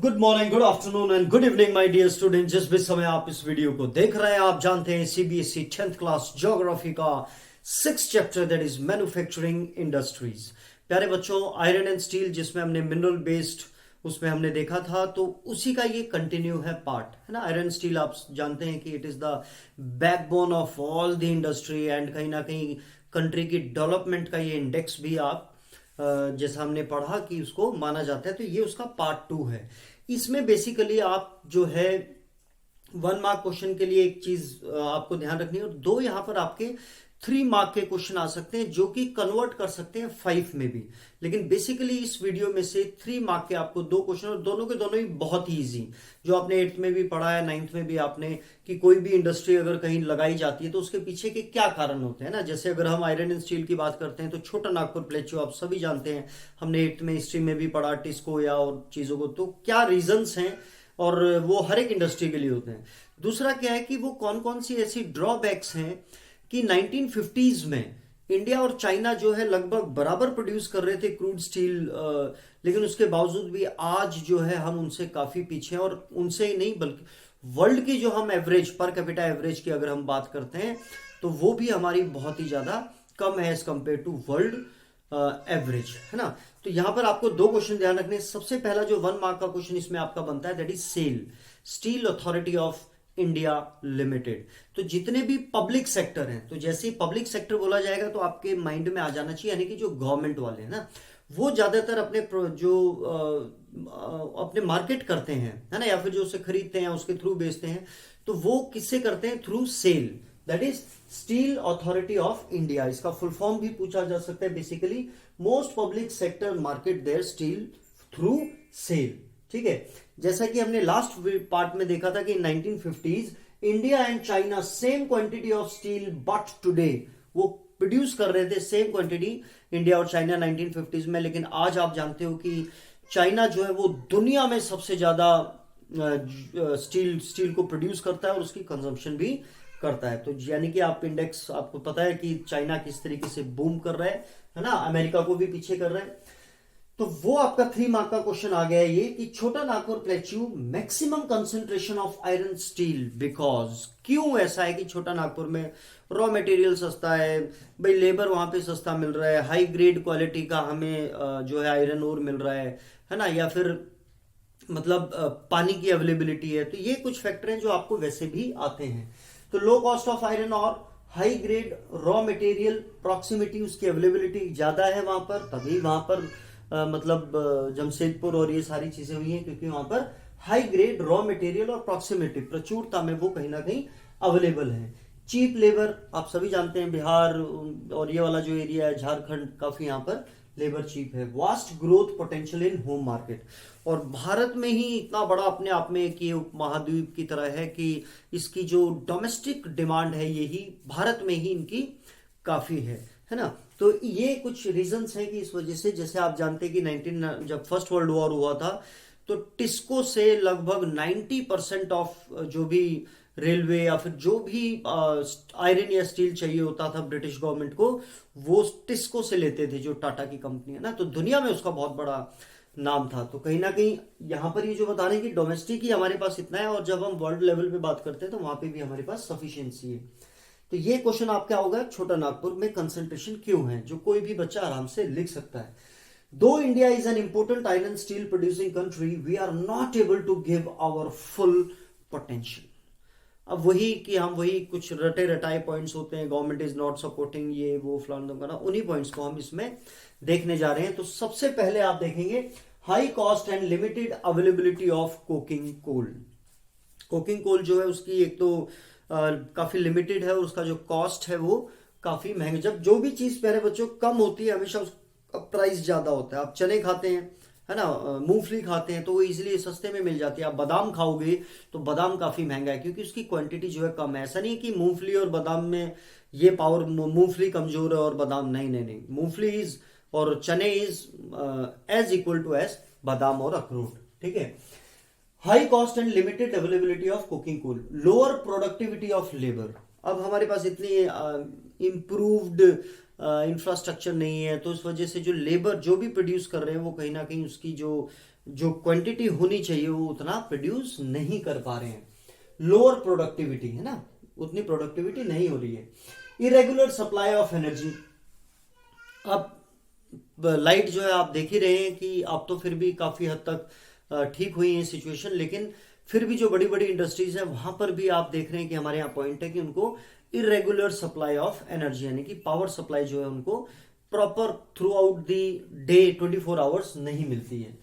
Good morning, good afternoon and good evening my dear student. जिस भी समय आप इस वीडियो को देख रहे हैं, आप जानते हैं सीबीएसई 10th क्लास ज्योग्राफी का 6th chapter that is manufacturing industries. प्यारे बच्चों, आयरन एंड स्टील जिसमें हमने मिनरल बेस्ड उसमें हमने देखा था, तो उसी का ये कंटिन्यू है पार्ट, है ना। आयरन स्टील आप जानते हैं कि it is the backbone of all the industry and कहीं ना कहीं कंट्री की डेवलपमेंट का ये इंडेक्स भी आप जैसा हमने पढ़ा कि उसको माना जाता है। तो ये उसका पार्ट 2 है। इसमें बेसिकली आप जो है 1 मार्क क्वेश्चन के लिए एक चीज आपको ध्यान रखनी है, और 2 यहां पर आपके 3 मार्क के क्वेश्चन आ सकते हैं जो कि कन्वर्ट कर सकते हैं 5 में भी। लेकिन बेसिकली इस वीडियो में से 3 मार्क के आपको 2 क्वेश्चन, और दोनों के दोनों ही बहुत ही इजी, जो आपने 8th में भी पढ़ा है, 9th में भी आपने, कि कोई भी इंडस्ट्री अगर कहीं लगाई जाती है तो उसके पीछे के क्या कारण होते हैं ना। जैसे अगर हम आयरन एंड स्टील की बात करते हैं तो छोटा नागपुर प्लेट्यू आप सभी जानते हैं, हमने 8th में हिस्ट्री में भी पढ़ा टिस्को या और चीजों को, तो क्या रीजंस हैं और वो हर एक इंडस्ट्री के लिए होते हैं। दूसरा क्या है कि वो कौन कौन सी ऐसी ड्रॉबैक्स हैं कि 1950s में इंडिया और चाइना जो है लगभग बराबर प्रोड्यूस कर रहे थे क्रूड स्टील, लेकिन उसके बावजूद भी आज जो है हम उनसे काफी पीछे हैं। और उनसे ही नहीं बल्कि वर्ल्ड की जो हम एवरेज पर कैपिटा एवरेज की अगर हम बात करते हैं तो वो भी हमारी बहुत ही ज्यादा कम है as compare to world average, है ना। तो यहां पर आपको 2 क्वेश्चन ध्यान रखने। सबसे पहला जो 1 मार्क का क्वेश्चन इसमें आपका बनता है that is SAIL, steel authority of India limited. तो जितने भी पब्लिक सेक्टर हैं, तो जैसे ही पब्लिक सेक्टर बोला जाएगा तो आपके माइंड में आ जाना चाहिए, यानी कि जो गवर्नमेंट वाले हैं ना, वो ज्यादातर अपने अपने मार्केट करते हैं, है ना, या फिर जो उसे खरीदते हैं उसके थ्रू बेचते हैं, तो वो किससे करते हैं? Through SAIL, that is steel authority of India. इसका फुल फॉर्म भी पूछा जा सकता है। Basically most public sector market their steel through SAIL, ठीक है। जैसा कि हमने लास्ट पार्ट में देखा था कि 1950s India and China same quantity of steel, but today वो प्रोड्यूस कर रहे थे सेम क्वांटिटी इंडिया और चाइना 1950s में। लेकिन आज आप जानते हो कि चाइना जो है वो दुनिया में सबसे ज्यादा स्टील को प्रोड्यूस करता है और उसकी कंजम्पशन भी करता है। तो यानी कि आप इंडेक्स, आपको पता है कि चाइना किस तरीके से बूम कर रहा है ना, अमेरिका को भी पीछे कर रहा है। तो वो आपका 3 मार्क का क्वेश्चन आ गया ये कि छोटा Nagpur plateau maximum concentration of iron steel, because क्यों ऐसा है कि छोटा नागपुर में रॉ मटेरियल सस्ता है, भाई लेबर वहां पे सस्ता मिल रहा है, हाई ग्रेड क्वालिटी का हमें जो है आयरन ओर मिल रहा है ना, या फिर मतलब पानी की अवेलेबिलिटी है। तो ये कुछ फैक्टर हैं जो आपको वैसे भी आते हैं। तो लो कॉस्ट ऑफ आयरन और high grade raw material, proximity, उसकी अवेलेबिलिटी ज्यादा है वहां पर, तभी वहां पर मतलब जमशेदपुर और ये सारी चीजें हुई हैं, क्योंकि वहां पर हाई ग्रेड रॉ मटेरियल और प्रॉक्सिमिटी, प्रचुरता में वो कहीं ना कहीं अवेलेबल है। चीप लेबर आप सभी जानते हैं, बिहार और ये वाला जो एरिया है झारखंड, काफी यहाँ पर लेबर चीप है। Vast growth potential in home market, और भारत में ही इतना बड़ा अपने आप में कि उपमहाद्वीप की तरह है कि इसकी जो डोमेस्टिक डिमांड है यही भारत में ही इनकी काफी है ना। तो ये कुछ रीजंस हैं कि इस वजह से, जैसे आप जानते हैं कि जब फर्स्ट वर्ल्ड वॉर हुआ था तो टिस्को से लगभग 90% ऑफ जो भी रेलवे या फिर जो भी आयरन या स्टील चाहिए होता था ब्रिटिश गवर्नमेंट को, वो टिस्को से लेते थे, जो टाटा की कंपनी है ना। तो दुनिया में उसका बहुत बड़ा नाम था। तो कहीं ना कहीं यहां पर ये जो बता रहे हैं कि डोमेस्टिक ही हमारे पास इतना है, और जब हम वर्ल्ड लेवल पे बात करते हैं तो वहां पे भी हमारे पास सफिशियंसी है। तो ये क्वेश्चन आपका होगा छोटा नागपुर में कंसंट्रेशन क्यों है, जो कोई भी बच्चा आराम से लिख सकता है। दो India is an important iron steel producing country, we are not able to give our full potential. अब वही कि हम वही कुछ रटे रटाए पॉइंट्स होते हैं, गवर्नमेंट इज नॉट सपोर्टिंग, ये वो फलाना धमकाना, उन्हीं पॉइंट्स को हम इसमें देखने जा रहे हैं। तो सबसे पहले आप देखेंगे high cost and limited availability of coking coal. Coking coal जो है उसकी एक तो काफी लिमिटेड है, और उसका जो कॉस्ट है वो काफी महंगा। जब जो भी चीज प्यारे बच्चों कम होती है हमेशा उसका प्राइस ज्यादा होता है। आप चने खाते हैं, है ना, मूंगफली खाते हैं तो वो इजीली सस्ते में मिल जाती है। आप बादाम खाओगे तो बादाम काफी महंगा है, क्योंकि उसकी क्वांटिटी जो है कम है। ऐसा नहीं कि मूंगफली और बादाम में ये पावर, मूंगफली कमजोर है और बादाम नहीं, मूंगफली इज और चने is as equal to as बादाम और अखरोट, ठीक है। High cost and limited availability of cooking coal, lower productivity of labour. अब हमारे पास इतनी इंप्रूव्ड इंफ्रास्ट्रक्चर नहीं है, तो इस वजह से जो लेबर जो भी प्रोड्यूस कर रहे हैं वो कहीं ना कहीं उसकी जो जो क्वांटिटी होनी चाहिए वो उतना प्रोड्यूस नहीं कर पा रहे हैं। लोअर प्रोडक्टिविटी है ना, उतनी प्रोडक्टिविटी नहीं हो रही है। इरेगुलर सप्लाई ऑफ एनर्जी, अब लाइट जो है आप देख ही रहे हैं कि अब तो फिर भी काफी हद तक ठीक हुई है सिचुएशन, लेकिन फिर भी जो बड़ी बड़ी इंडस्ट्रीज है वहां पर भी आप देख रहे हैं कि हमारे यहाँ पॉइंट है कि उनको इरेगुलर सप्लाई ऑफ एनर्जी, यानी कि पावर सप्लाई जो है उनको proper through out the day 24 hours नहीं मिलती है।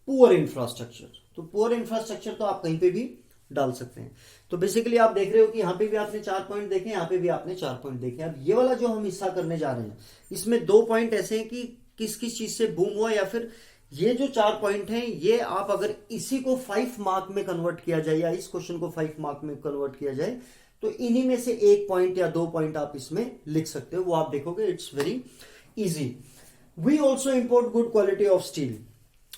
पुअर इंफ्रास्ट्रक्चर, तो पुअर इंफ्रास्ट्रक्चर तो आप कहीं पे भी डाल सकते हैं। तो बेसिकली आप देख रहे हो कि यहाँ पे भी आपने 4 पॉइंट देखे, यहाँ पे भी आपने 4 पॉइंट देखे। अब ये वाला जो हम हिस्सा करने जा रहे हैं इसमें 2 पॉइंट ऐसे हैं कि किस किस चीज से बूम हुआ, या फिर ये जो 4 पॉइंट हैं ये आप अगर इसी को 5 मार्क में कन्वर्ट किया जाए या इस क्वेश्चन को 5 मार्क में कन्वर्ट किया जाए तो इन्हीं में से 1 पॉइंट या 2 पॉइंट आप इसमें लिख सकते हो, वो आप देखोगे it's very easy. We also import good quality of steel,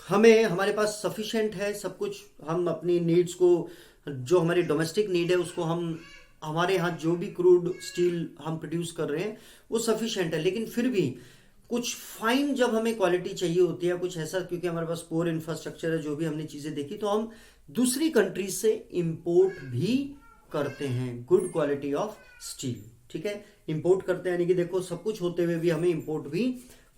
हमें हमारे पास सफिशिएंट है सब कुछ, हम अपनी नीड्स को, जो हमारी डोमेस्टिक नीड है उसको हम, हमारे यहाँ जो भी क्रूड स्टील हम प्रोड्यूस कर रहे हैं वो सफिशिएंट है, लेकिन फिर भी कुछ फाइन जब हमें क्वालिटी चाहिए होती है कुछ ऐसा, क्योंकि हमारे पास पुअर इंफ्रास्ट्रक्चर है, जो भी हमने चीजें देखी, तो हम दूसरी कंट्रीज से इंपोर्ट भी करते हैं गुड क्वालिटी ऑफ स्टील। ठीक है, इंपोर्ट करते हैं यानी कि देखो सब कुछ होते हुए भी हमें इंपोर्ट भी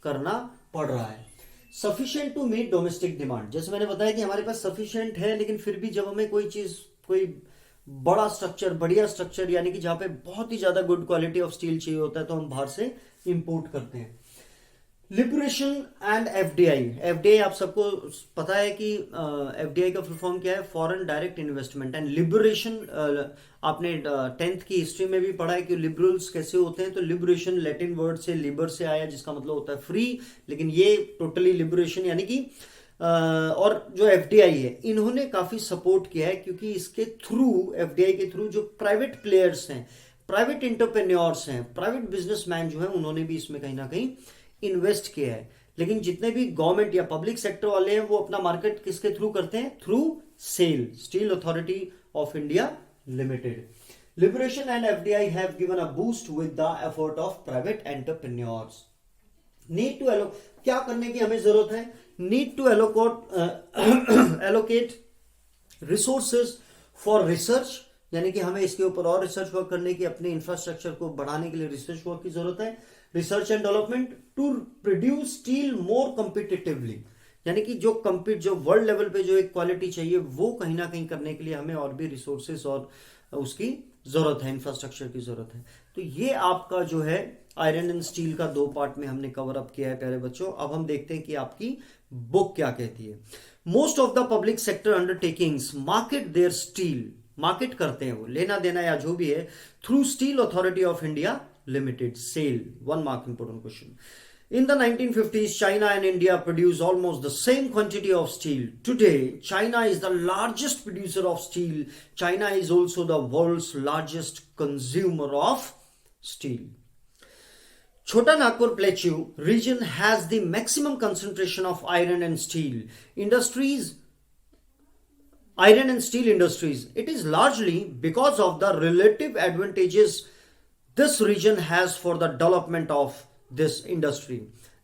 करना पड़ रहा है। Sufficient to meet domestic demand, जैसे मैंने बताया कि हमारे पास सफिशिएंट है, लेकिन फिर भी जब हमें कोई चीज, कोई बड़ा स्ट्रक्चर, बढ़िया स्ट्रक्चर, यानी कि जहां पे बहुत ही ज्यादा गुड क्वालिटी ऑफ स्टील चाहिए होता है तो हम बाहर से इंपोर्ट करते हैं। लिबरेशन एंड एफडीआई, एफडीआई आप सबको पता है कि एफडीआई का फुल फॉर्म क्या है, foreign direct investment. And liberation, आपने 10th की हिस्ट्री में भी पढ़ा है कि लिबरल्स कैसे होते हैं, तो लिबरेशन लैटिन वर्ड से लिबर से आया जिसका मतलब होता है फ्री, लेकिन ये टोटली लिबरेशन यानी कि और जो एफडीआई है इन्होंने काफी सपोर्ट किया है, क्योंकि इसके थ्रू, एफडीआई के थ्रू जो प्राइवेट प्लेयर्स हैं, प्राइवेट एंटरप्रेन्योर्स हैं, प्राइवेट बिजनेसमैन जो हैं, उन्होंने भी इसमें कहीं ना कहीं इन्वेस्ट किया है। लेकिन जितने भी गवर्नमेंट या पब्लिक सेक्टर वाले हैं वो अपना मार्केट किसके थ्रू करते हैं, through SAIL, steel authority of India limited. Liberation and FDI have given a boost with the effort of private entrepreneurs. Need to क्या करने की हमें जरूरत है, need to allocate resources for research, यानी कि हमें इसके ऊपर और रिसर्च वर्क करने की, अपने इंफ्रास्ट्रक्चर को बढ़ाने के लिए रिसर्च वर्क की जरूरत है। Research and development to produce steel more competitively, यानी कि जो वर्ल्ड लेवल पे जो एक क्वालिटी चाहिए वो कहीं ना कहीं करने के लिए हमें और भी रिसोर्सेस और उसकी जरूरत है, इंफ्रास्ट्रक्चर की जरूरत है। तो ये आपका जो है आयरन एंड स्टील का 2 पार्ट में हमने कवर अप किया है प्यारे बच्चों। अब हम देखते हैं कि आपकी बुक क्या कहती है। Most of the public sector undertakings market their steel, market करते हैं वो, लेना देना या जो भी है, through steel authority of India limited, SAIL. 1 mark important question. In the 1950s, China and India produced almost the same quantity of steel. Today, China is the largest producer of steel. China is also the world's largest consumer of steel. Chota Nagpur Plateau region has the maximum concentration of iron and steel industries. Iron and steel industries. It is largely because of the relative advantages this region has for the development of this industry.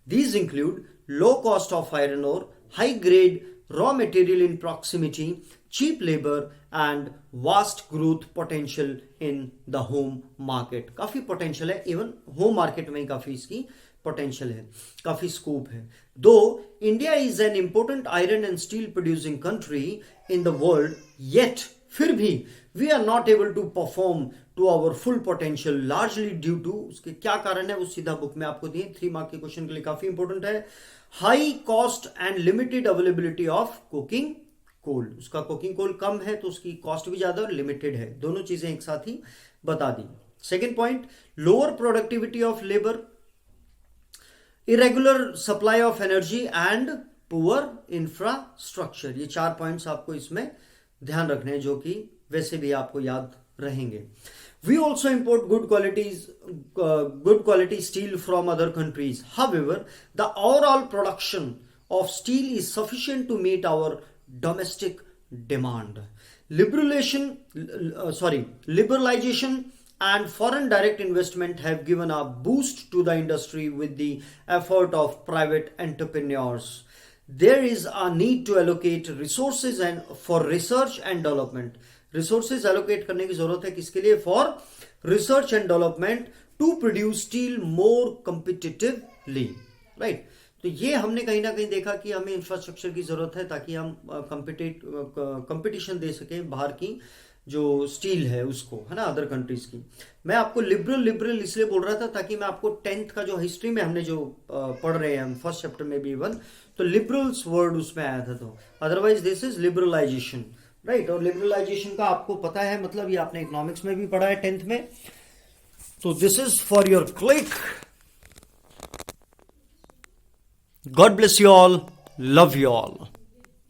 These include low cost of iron ore, high grade raw material in proximity, cheap labor and vast growth potential in the home market. काफी potential है, even home market में काफी इसकी potential है, काफी scope है। Though India is an important iron and steel producing country in the world, yet फिर भी we are not able to perform to our full potential largely due to, उसके क्या कारण है वो सीधा बुक में आपको दिए, 3 मार्क के क्वेश्चन के लिए काफी इंपॉर्टेंट है। High cost and limited availability of cooking coal, उसका कुकिंग कोल कम है तो उसकी कॉस्ट भी ज्यादा और लिमिटेड है, दोनों चीजें एक साथ ही बता दी। Second point, lower productivity of labour, irregular supply of energy and poor infrastructure. ये 4 पॉइंट्स आपको इसमें ध्यान रखने हैं जो कि वैसे भी आपको याद रहेंगे। We also import good quality steel from other countries. However, the overall production of steel is sufficient to meet our domestic demand. Liberalization and foreign direct investment have given a boost to the industry with the effort of private entrepreneurs. there is a need to allocate resources and for research and development. resources allocate करने की जरूरत है किसके लिए? for research and development to produce steel more competitively, right? तो ये हमने कहीं ना कहीं देखा कि हमें इंफ्रास्ट्रक्चर की जरूरत है ताकि हम कंपटीशन दे सकें बाहर की जो स्टील है उसको, है ना, अदर कंट्रीज की। मैं आपको लिबरल इसलिए बोल रहा था ताकि मैं आपको 10th का जो हिस्ट्री में हमने जो पढ़ रहे हैं हम फर्स्ट चैप्टर में भी इवन, तो लिबरल्स वर्ड उसमें आया था, तो otherwise this is liberalisation, right. और लिबरलाइजेशन का आपको पता है मतलब, ये आपने इकोनॉमिक्स में भी पढ़ा है 10th में। तो this is for your click. God bless you all. Love you all.